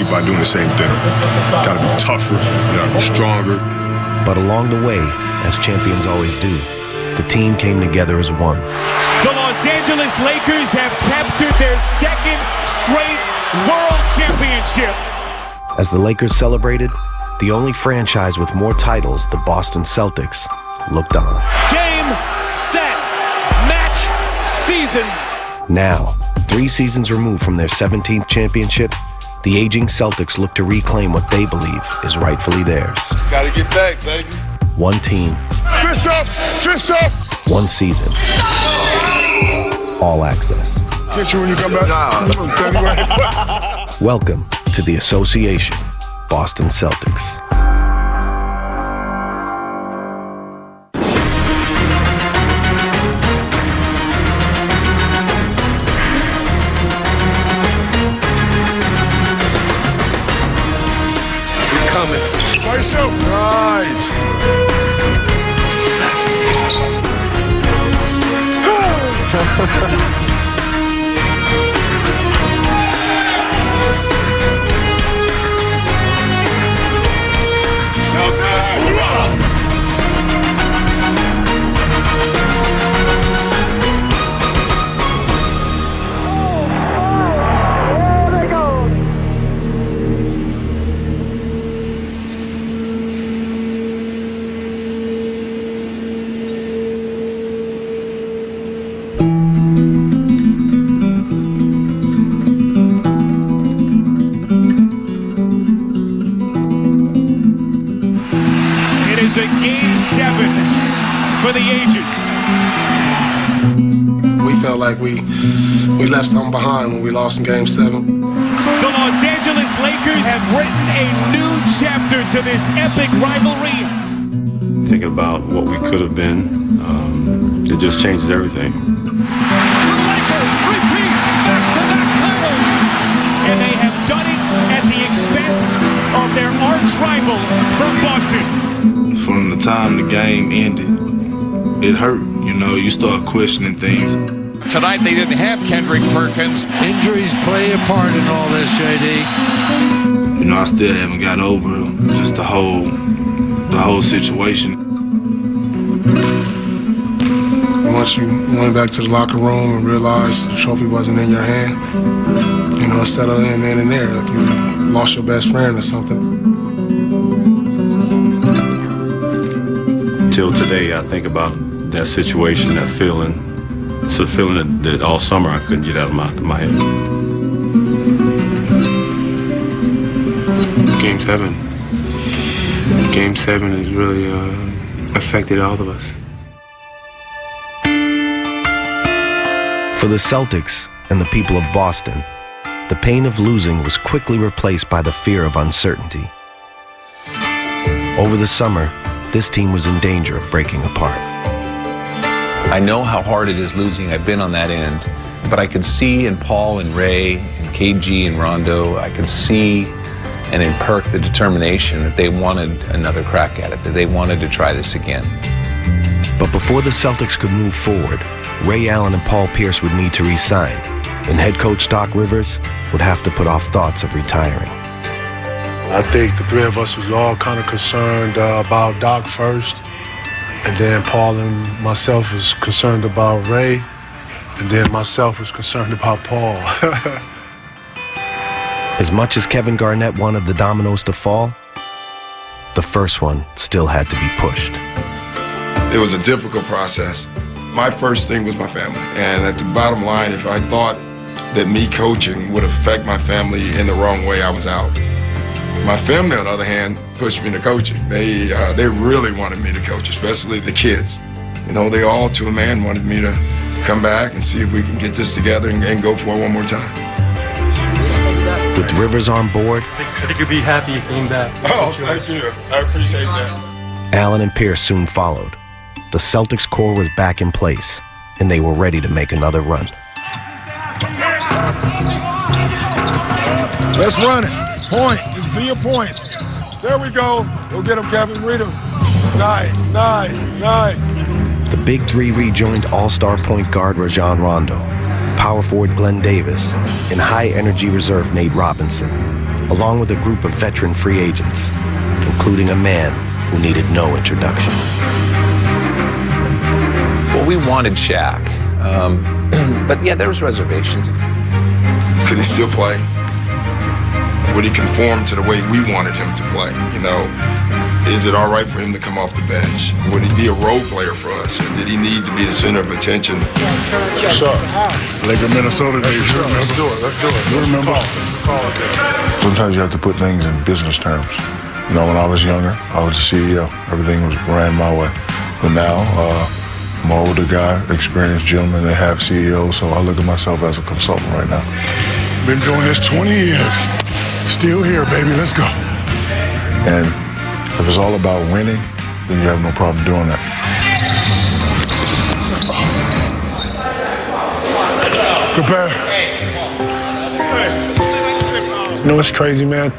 compete by doing the same thing. Got to be tougher, got to be stronger. But along the way, as champions always do, the team came together as one. The Los Angeles Lakers have captured their second straight world championship. As the Lakers celebrated, the only franchise with more titles, the Boston Celtics, looked on. Game, set, match, season. Now, 3 seasons removed from their 17th championship, the aging Celtics look to reclaim what they believe is rightfully theirs. Got to get back, baby. One team. Fist up! Fist up! One season. All access. Get you when you come back. Welcome to the association, Boston Celtics. Nice. It's a Game 7 for the ages. We felt like we left something behind when we lost in Game 7. The Los Angeles Lakers have written a new chapter to this epic rivalry. Thinking about what we could have been, it just changes everything. The Lakers repeat back-to-back titles, and they have done it at the expense of their arch rival from Boston. From the time the game ended, it hurt. You know, you start questioning things. Tonight they didn't have Kendrick Perkins. Injuries play a part in all this, JD. You know, I still haven't got over just the whole situation. Once you went back to the locker room and realized the trophy wasn't in your hand, you know, it settled in then and there. Like you lost your best friend or something. Till today, I think about that situation, that feeling. It's a feeling that all summer I couldn't get out of my head. Game 7. Game 7 has really affected all of us. For the Celtics and the people of Boston, the pain of losing was quickly replaced by the fear of uncertainty. Over the summer, this team was in danger of breaking apart. I know how hard it is losing. I've been on that end. But I could see in Paul and Ray and KG and Rondo, I could see and in Perk the determination that they wanted another crack at it, that they wanted to try this again. But before the Celtics could move forward, Ray Allen and Paul Pierce would need to re-sign, and head coach Doc Rivers would have to put off thoughts of retiring. I think the three of us was all kind of concerned about Doc first, and then Paul and myself was concerned about Ray, and then myself was concerned about Paul. As much as Kevin Garnett wanted the dominoes to fall, the first one still had to be pushed. It was a difficult process. My first thing was my family, and at the bottom line, if I thought that me coaching would affect my family in the wrong way, I was out. My family, on the other hand, pushed me to coaching. They really wanted me to coach, especially the kids. You know, they all, to a man, wanted me to come back and see if we can get this together and go for it one more time. With Rivers on board, I think you'll be happy you came back. Oh, thank you. I appreciate that. Allen and Pierce soon followed. The Celtics core was back in place, and they were ready to make another run. Let's run it. Point. Just be a point. There we go. Go get him, Kevin. Read him. Nice. The big three rejoined all-star point guard Rajon Rondo, power forward Glenn Davis, and high-energy reserve Nate Robinson, along with a group of veteran free agents, including a man who needed no introduction. Well, we wanted Shaq, but yeah, there was reservations. Could he still play? Would he conform to the way we wanted him to play? You know, is it all right for him to come off the bench? Would he be a role player for us? Or did he need to be the center of attention? Sure. Laker, Minnesota days. Sure. Let's do it. You remember? Sometimes you have to put things in business terms. You know, when I was younger, I was the CEO. Everything was ran my way. But now, I'm an older guy, experienced gentleman that have CEOs, so I look at myself as a consultant right now. Been doing this 20 years. Still here, baby. Let's go. And if it's all about winning, then you have no problem doing that. Good pass. You know what's crazy, man?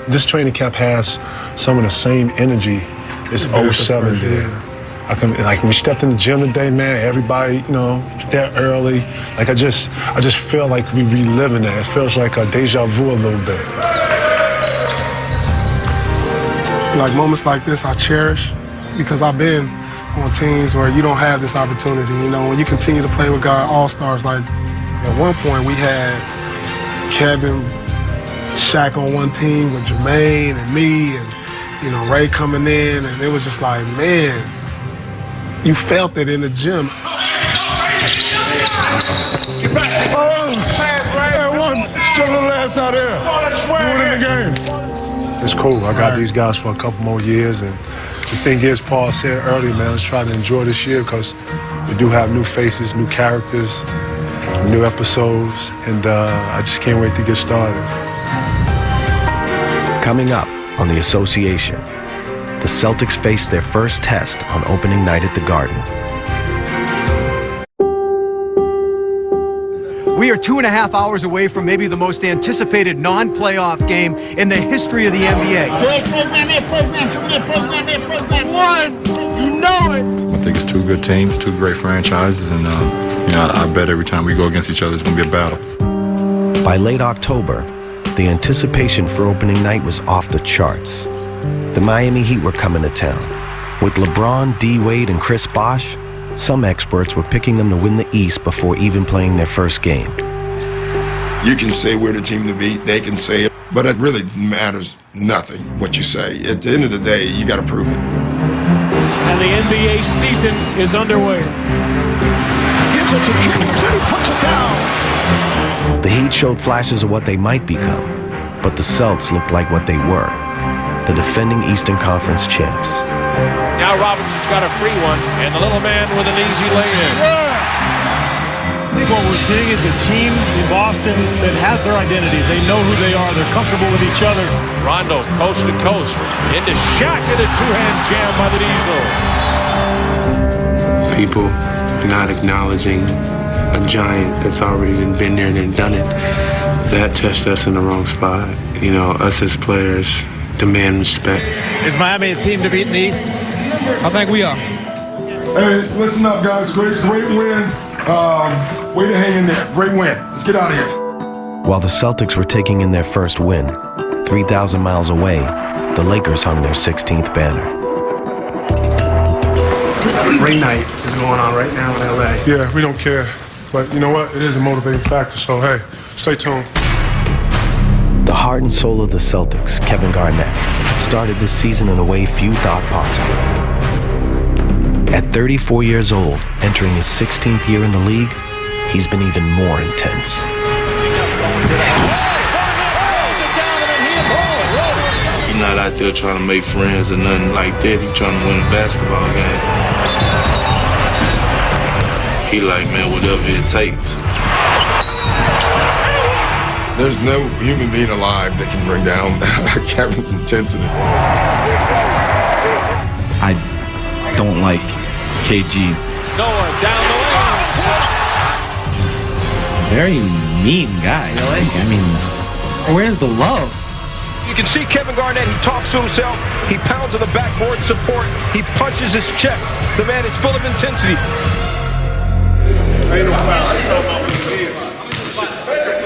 This training camp has some of the same energy as 07 did. Like when we stepped in the gym today, man, everybody, you know, was there early. Like I just feel like we reliving that. It feels like a deja vu a little bit. Like moments like this I cherish because I've been on teams where you don't have this opportunity. You know, when you continue to play with God all-stars, like at one point we had Kevin, Shaq on one team with Jermaine and me and, you know, Ray coming in, and it was just like, man, you felt it in the gym. Still a little ass out there. Do it in the game. It's cool. I got these guys for a couple more years, and the thing is, Paul said earlier, man, let's try to enjoy this year because we do have new faces, new characters, new episodes, and I just can't wait to get started. Coming up on The Association, the Celtics face their first test on opening night at the Garden. We are 2.5 hours away from maybe the most anticipated non-playoff game in the history of the NBA. One! You know it! I think it's two good teams, two great franchises, and you know, I bet every time we go against each other, it's going to be a battle. By late October, the anticipation for opening night was off the charts. The Miami Heat were coming to town. With LeBron, D. Wade, and Chris Bosh, some experts were picking them to win the East before even playing their first game. You can say we're the team to beat, they can say it, but it really matters nothing what you say. At the end of the day, you got to prove it. And the NBA season is underway. Gives it to Juniors, and he puts it down. The Heat showed flashes of what they might become, but the Celts looked like what they were, the defending Eastern Conference champs. Now Robinson's got a free one, and the little man with an easy lay-in. I think what we're seeing is a team in Boston that has their identity. They know who they are. They're comfortable with each other. Rondo, coast to coast, into Shaq, and a two-hand jam by the Diesel. People not acknowledging a giant that's already been there and done it, that touched us in the wrong spot. You know, us as players demand respect. Is Miami a team to beat in the East? I think we are. Hey, listen up, guys. Great win. Way to hang in there. Great win. Let's get out of here. While the Celtics were taking in their first win, 3,000 miles away, the Lakers hung their 16th banner. Great night is going on right now in LA. Yeah, we don't care. But you know what? It is a motivating factor, so hey, stay tuned. The heart and soul of the Celtics, Kevin Garnett, started this season in a way few thought possible. At 34 years old, entering his 16th year in the league, he's been even more intense. He's not out there trying to make friends or nothing like that. He's trying to win a basketball game. He like, man, whatever it takes. There's no human being alive that can bring down Kevin's intensity. I don't like KG. Noah down the lane. He's a very mean guy. I mean, where's the love? You can see Kevin Garnett, he talks to himself, he pounds on the backboard support, he punches his chest. The man is full of intensity. Ain't no foul.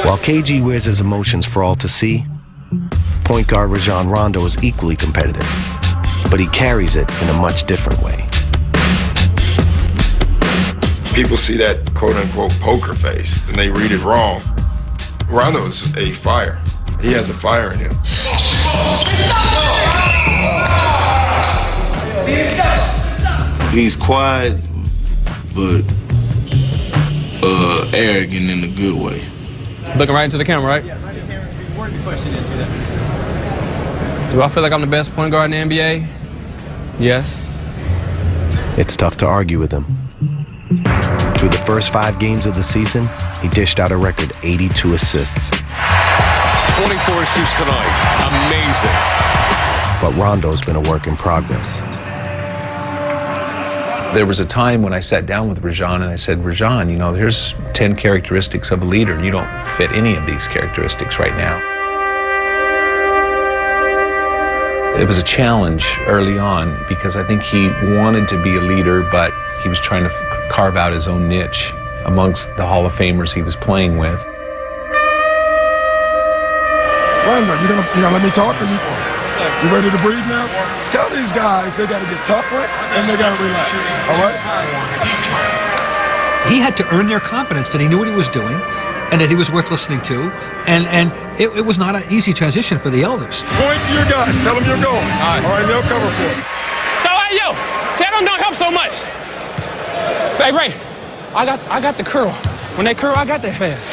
While KG wears his emotions for all to see, Point guard Rajon Rondo is equally competitive, but he carries it in a much different way. People see that quote-unquote poker face, and they read it wrong. Rondo is a fire. He has a fire in him. He's quiet, but arrogant in a good way. Looking right into the camera, right? Do I feel like I'm the best point guard in the NBA? Yes. It's tough to argue with him. Through the first 5 games of the season, he dished out a record 82 assists. 24 assists tonight. Amazing. But Rondo's been a work in progress. There was a time when I sat down with Rajon and I said, Rajon, you know, here's 10 characteristics of a leader, and you don't fit any of these characteristics right now. It was a challenge early on because I think he wanted to be a leader, but he was trying to carve out his own niche amongst the Hall of Famers he was playing with. Rondo, you gonna let me talk? You ready to breathe now? Tell these guys they gotta get tougher and they gotta relax. All right? He had to earn their confidence that he knew what he was doing and that he was worth listening to. And it was not an easy transition for the elders. Point to your guys. Tell them you're going. All right, they'll cover for you. So, hey, yo, tell them don't help so much. Hey, Ray, I got the curl. When they curl, I got that fast.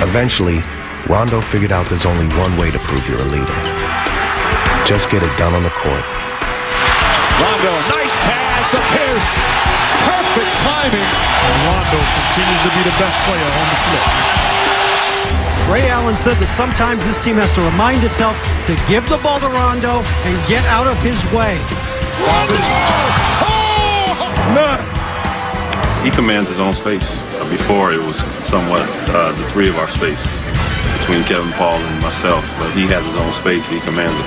Eventually, Rondo figured out there's only one way to prove you're a leader. Just get it done on the court. Rondo, nice pass to Pierce. Perfect timing. And Rondo continues to be the best player on the floor. Ray Allen said that sometimes this team has to remind itself to give the ball to Rondo and get out of his way. He commands his own space. Before, it was somewhat the three of our space between Kevin, Paul, and myself. But he has his own space. He commands it.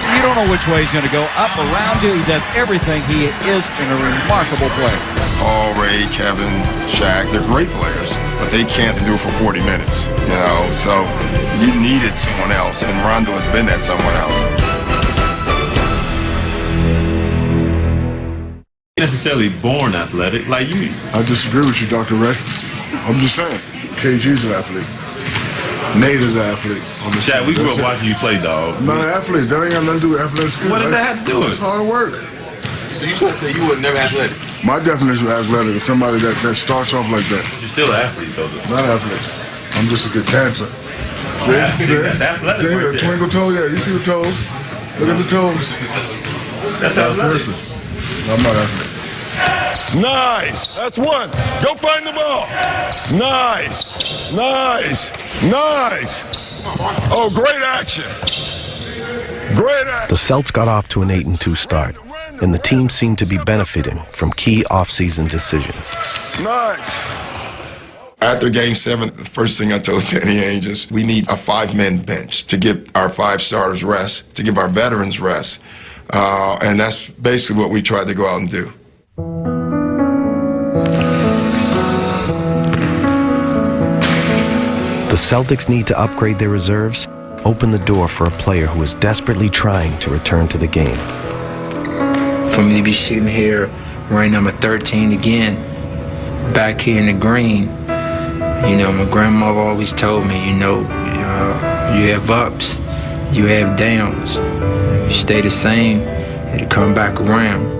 You don't know which way he's going to go. Up, around you, he does everything. He is a remarkable player. Paul, Ray, Kevin, Shaq, they're great players, but they can't do it for 40 minutes, you know? So you needed someone else, and Rondo has been that someone else. Necessarily born athletic, like you. I disagree with you, Dr. Ray. I'm just saying, KG's an athlete. Nate is an athlete. Chad, we grew up watching you play, dog. I'm not an athlete. That ain't got nothing to do with athletic skill. What does that have to do with it? It's hard work. So you trying to say you were never athletic? My definition of athletic is somebody that starts off like that. You're still an athlete, though. Not an athlete. I'm just a good dancer. See? That's athletic. See? Right there. Twinkle toe, yeah. You see the toes? Look at the toes. That's athletic. Seriously. I'm not athletic. Nice. That's one. Go find the ball. Nice. Nice. Nice. Oh, great action. Great action. The Celts got off to an 8-2 start, and the team seemed to be benefiting from key offseason decisions. Nice. After Game 7, the first thing I told Danny Ainge is we need a 5-man bench to give our 5 starters rest, to give our veterans rest. And that's basically what we tried to go out and do. The Celtics need to upgrade their reserves, open the door for a player who is desperately trying to return to the game. For me to be sitting here wearing number 13 again, back here in the green, you know, my grandmother always told me, you know, you have ups, you have downs. If you stay the same, it'll come back around.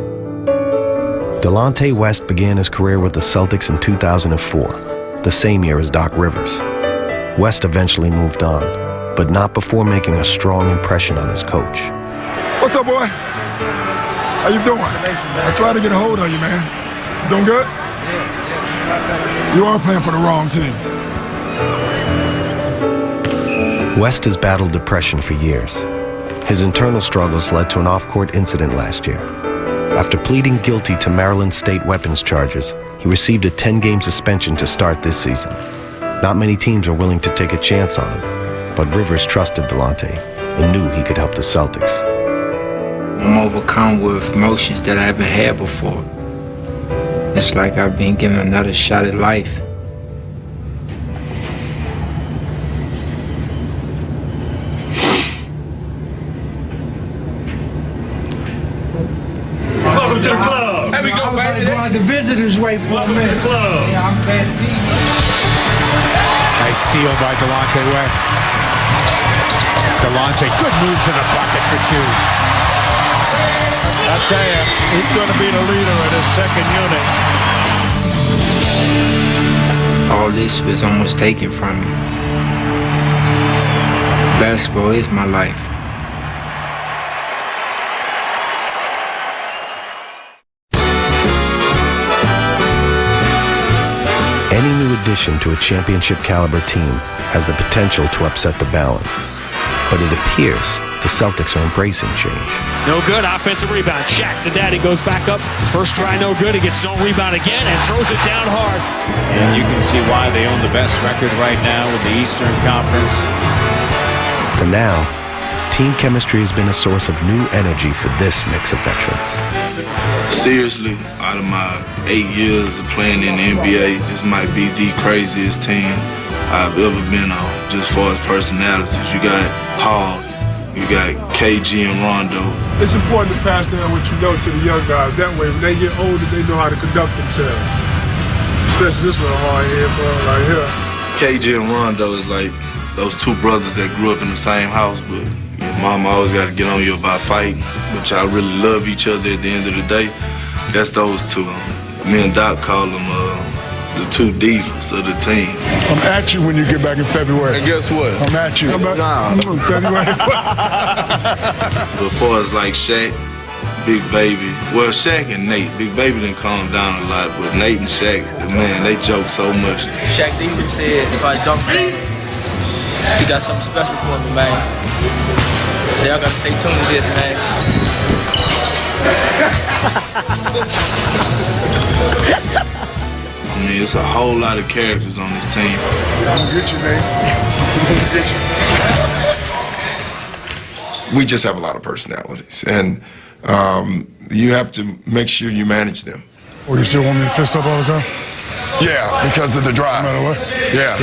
Delonte West began his career with the Celtics in 2004, the same year as Doc Rivers. West eventually moved on, but not before making a strong impression on his coach. What's up, boy? How you doing? I tried to get a hold of you, man. You doing good? You are playing for the wrong team. West has battled depression for years. His internal struggles led to an off-court incident last year. After pleading guilty to Maryland State weapons charges, he received a 10-game suspension to start this season. Not many teams are willing to take a chance on him, but Rivers trusted Delonte and knew he could help the Celtics. I'm overcome with emotions that I haven't had before. It's like I've been given another shot at life. like the visitors wait for a minute. Club. Yeah, I'm glad to be here. Nice steal by Delonte West. Delonte, good move to the bucket for two. I tell you, he's going to be the leader of this second unit. All this was almost taken from me. Basketball is my life. Any new addition to a championship-caliber team has the potential to upset the balance. But it appears the Celtics are embracing change. No good, offensive rebound. Shaq, the daddy, goes back up. First try, no good. He gets his own rebound again and throws it down hard. And you can see why they own the best record right now with the Eastern Conference. For now, team chemistry has been a source of new energy for this mix of veterans. Seriously, out of my 8 years of playing in the NBA, this might be the craziest team I've ever been on, just as far as personalities. You got Paul, you got KG and Rondo. It's important to pass down what you know to the young guys. That way, when they get older, they know how to conduct themselves. Especially this little hard-head boy right here. KG and Rondo is like those two brothers that grew up in the same house, but your mama always got to get on you about fighting. But y'all really love each other at the end of the day. That's those two. Me and Doc call them the two divas of the team. I'm at you when you get back in February. And guess what? I'm at you. Nah. I'm in February. As far as like Shaq, Big Baby, well, Shaq and Nate. Big Baby didn't calm down a lot, but Nate and Shaq, man, they joke so much. Shaq even said if I dunk on him, he got something special for me, man. So y'all gotta stay tuned to this, man. I mean, it's a whole lot of characters on this team. I'm get you, man. I'm get you. We just have a lot of personalities, and you have to make sure you manage them. Or you still want me to fist up all the time? Yeah, because of the drive. No matter what? Yeah.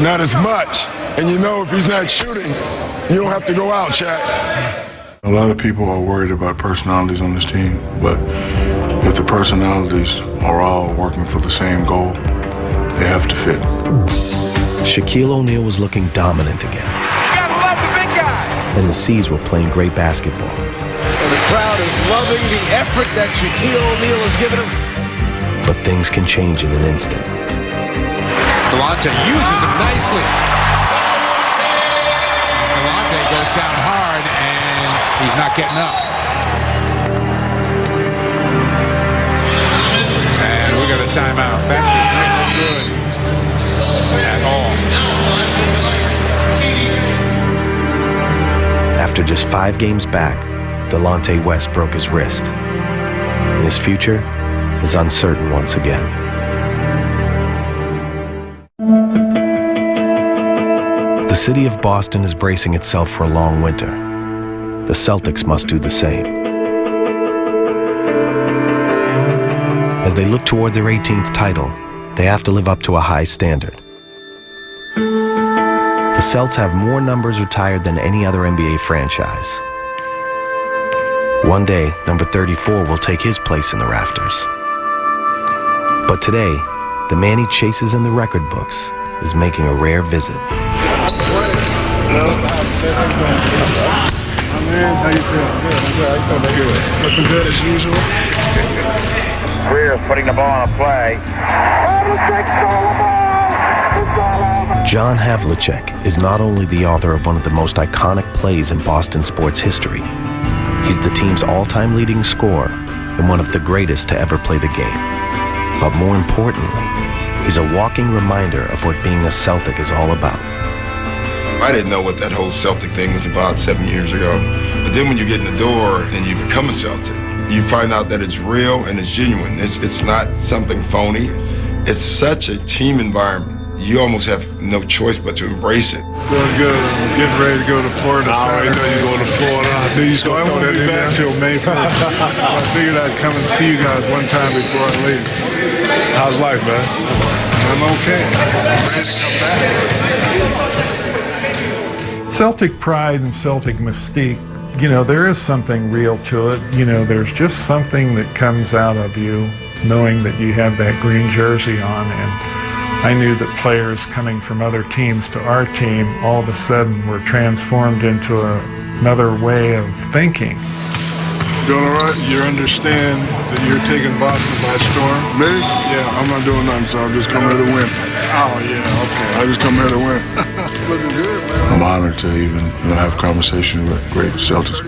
Not as much. And you know if he's not shooting, you don't have to go out, Shaq. A lot of people are worried about personalities on this team, but if the personalities are all working for the same goal, they have to fit. Shaquille O'Neal was looking dominant again. You gotta love the big guy. And the C's were playing great basketball. And the crowd is loving the effort that Shaquille O'Neal has given him. But things can change in an instant. Delonte uses him nicely. Delonte goes down hard and he's not getting up. And we got a timeout. That is not good at all. After just 5 games back, Delonte West broke his wrist. And his future is uncertain once again. The city of Boston is bracing itself for a long winter. The Celtics must do the same. As they look toward their 18th title, they have to live up to a high standard. The Celts have more numbers retired than any other NBA franchise. One day, number 34 will take his place in the rafters. But today, the man he chases in the record books is making a rare visit. Man, how you feeling? Good. How you feeling? Good. Looking good as usual. We're putting the ball on a play. John Havlicek is not only the author of one of the most iconic plays in Boston sports history, he's the team's all-time leading scorer and one of the greatest to ever play the game. But more importantly, he's a walking reminder of what being a Celtic is all about. I didn't know what that whole Celtic thing was about 7 years ago. But then when you get in the door and you become a Celtic, you find out that it's real and it's genuine. It's not something phony. It's such a team environment. You almost have no choice but to embrace it. Doing good. I'm getting ready to go to Florida. I already know you're going to Florida. I knew you were going to be back till May 1st. So I figured I'd come and see you guys one time before I leave. How's life, man? I'm okay. Ready to come back. Celtic pride and Celtic mystique you know, there is something real to it. You know, there's just something that comes out of you knowing that you have that green jersey on. And I knew that players coming from other teams to our team all of a sudden were transformed into another way of thinking. Doing all right? You understand that you're taking Boston by storm? Me? Yeah, I'm not doing nothing, so I'm just coming here to win. Oh, yeah, okay. I just come here to win. Looking good, man. I'm honored to even have a conversation with great Celtics.